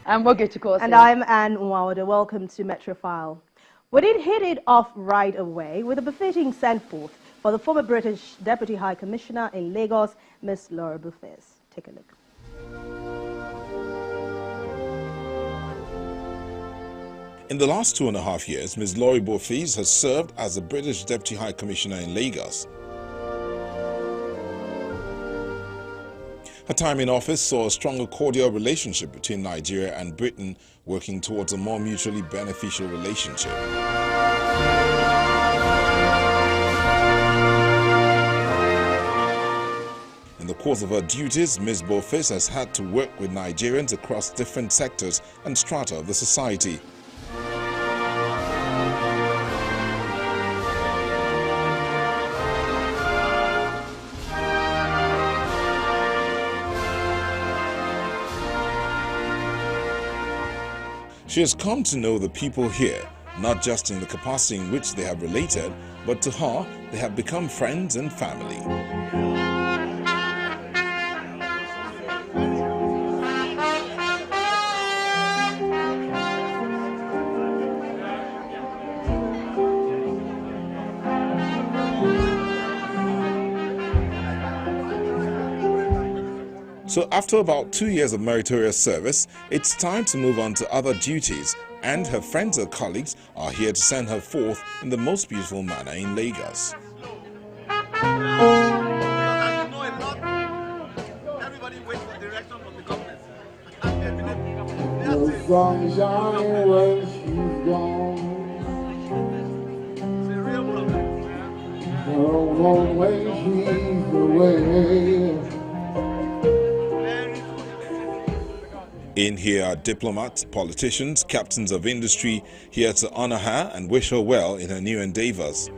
And we're good to course. And I'm Anne Nwawade. Welcome to Metrofile. We did hit it off right away with a befitting send-forth for the former British Deputy High Commissioner in Lagos, Miss Laure Beaufils. Take a look. In the last 2.5 years, Ms. Laure Beaufils has served as the British Deputy High Commissioner in Lagos. Her time in office saw a stronger cordial relationship between Nigeria and Britain, working towards a more mutually beneficial relationship. In the course of her duties, Ms. Beaufils has had to work with Nigerians across different sectors and strata of the society. She has come to know the people here, not just in the capacity in which they have related, but to her, they have become friends and family. So after about 2 years of meritorious service, it's time to move on to other duties, and her friends and colleagues are here to send her forth in the most beautiful manner in Lagos. In here are diplomats, politicians, captains of industry, here to honor her and wish her well in her new endeavors.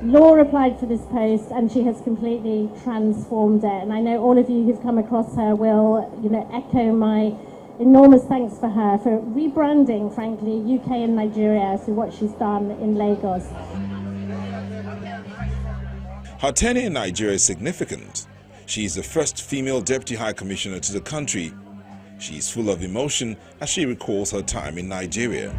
Laure applied for this post and she has completely transformed it, and I know all of you who've come across her will, echo my enormous thanks for her for rebranding, frankly, UK and Nigeria, so what she's done in Lagos. Her tenure in Nigeria is significant. She is the first female Deputy High Commissioner to the country. She is full of emotion as she recalls her time in Nigeria.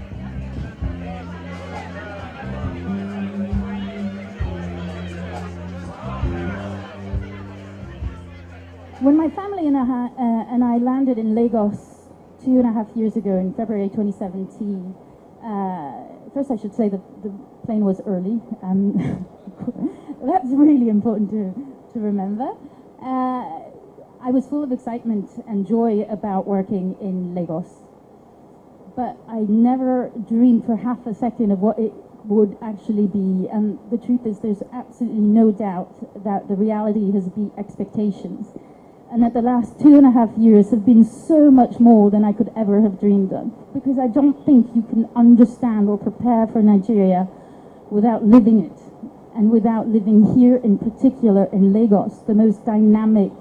When my family and I landed in Lagos 2.5 years ago in February 2017, first I should say that the plane was early. That's really important to remember. I was full of excitement and joy about working in Lagos, but I never dreamed for half a second of what it would actually be. And the truth is, there's absolutely no doubt that the reality has beat expectations, and that the last 2.5 years have been so much more than I could ever have dreamed of. Because I don't think you can understand or prepare for Nigeria without living it. And without living here in particular in Lagos, the most dynamic,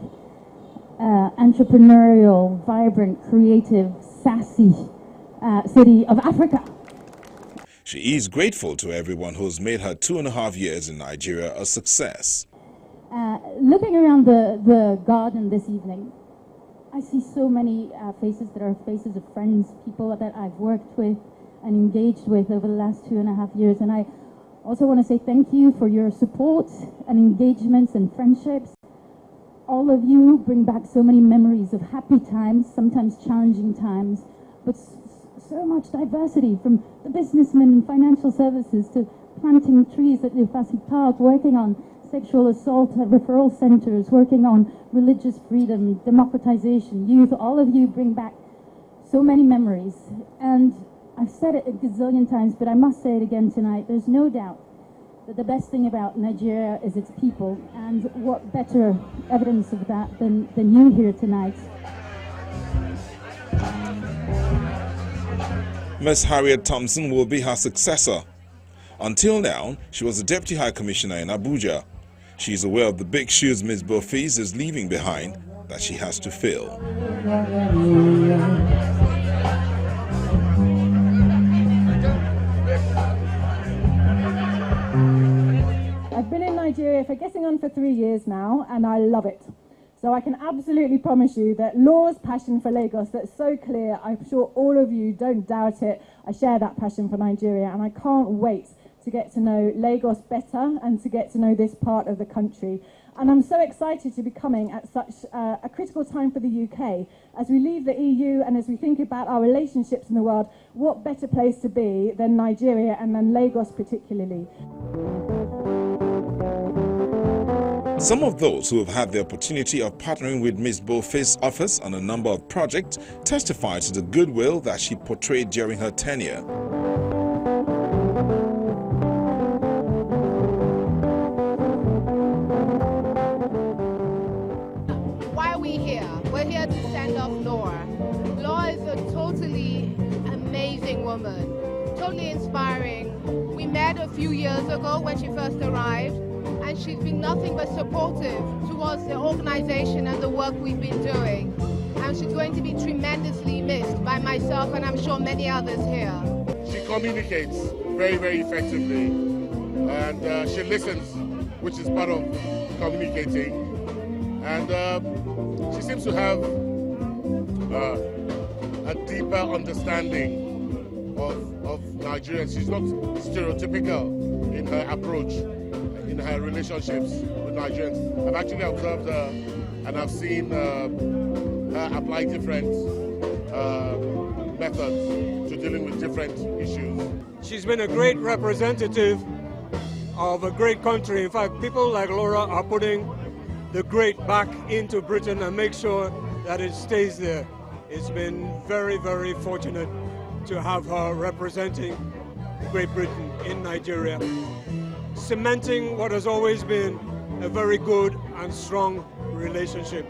entrepreneurial, vibrant, creative, sassy city of Africa. She is grateful to everyone who has made her 2.5 years in Nigeria a success. Looking around the garden this evening, I see so many faces that are faces of friends, people that I've worked with and engaged with over the last 2.5 years, and I also want to say thank you for your support and engagements and friendships. All of you bring back so many memories of happy times, sometimes challenging times, but so much diversity, from the businessmen in financial services to planting trees at the Beaufils Park, working on sexual assault at referral centers, working on religious freedom, democratization, youth. All of you bring back so many memories. And I've said it a gazillion times, but I must say it again tonight. There's no doubt that the best thing about Nigeria is its people, and what better evidence of that than you here tonight. Ms. Harriet Thompson will be her successor. Until now, she was the Deputy High Commissioner in Abuja. She is aware of the big shoes Ms. Beaufils is leaving behind that she has to fill. I've been in Nigeria for getting on for 3 years now, and I love it. So I can absolutely promise you that Laure's passion for Lagos, that's so clear, I'm sure all of you don't doubt it. I share that passion for Nigeria, and I can't wait to get to know Lagos better and to get to know this part of the country. And I'm so excited to be coming at such a critical time for the UK. As we leave the EU and as we think about our relationships in the world, what better place to be than Nigeria, and then Lagos particularly. Some of those who have had the opportunity of partnering with Ms. Beaufils' office on a number of projects testify to the goodwill that she portrayed during her tenure. Why are we here? We're here to send off Laure. Laure is a totally amazing woman, totally inspiring. We met a few years ago when she first arrived, and she's been nothing but supportive towards the organization and the work we've been doing. And she's going to be tremendously missed by myself and I'm sure many others here. She communicates very, very effectively, and she listens, which is part of communicating. And she seems to have a deeper understanding of Nigerians. She's not stereotypical in her approach, in her relationships with Nigerians. I've actually observed her and I've seen her apply different methods to dealing with different issues. She's been a great representative of a great country. In fact, people like Laure are putting the great back into Britain and make sure that it stays there. It's been very, very fortunate to have her representing Great Britain in Nigeria, cementing what has always been a very good and strong relationship.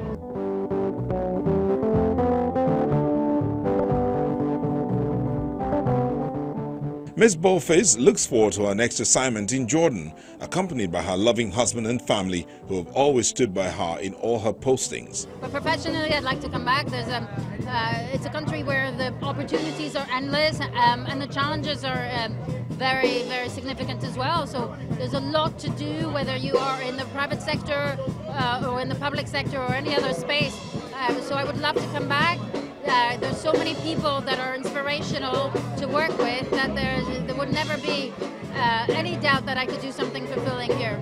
Ms. Beaufils looks forward to her next assignment in Jordan, accompanied by her loving husband and family who have always stood by her in all her postings. But professionally, I'd like to come back. It's a country where the opportunities are endless and the challenges are very, very significant as well. So there's a lot to do, whether you are in the private sector or in the public sector or any other space. So I would love to come back. There's so many people that are inspirational to work with that there would never be any doubt that I could do something fulfilling here.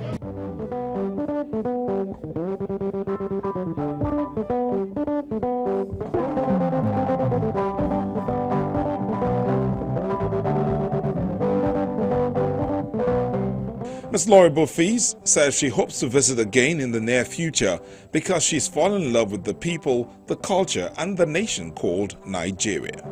Ms. Laure Beaufils says she hopes to visit again in the near future because she's fallen in love with the people, the culture and the nation called Nigeria.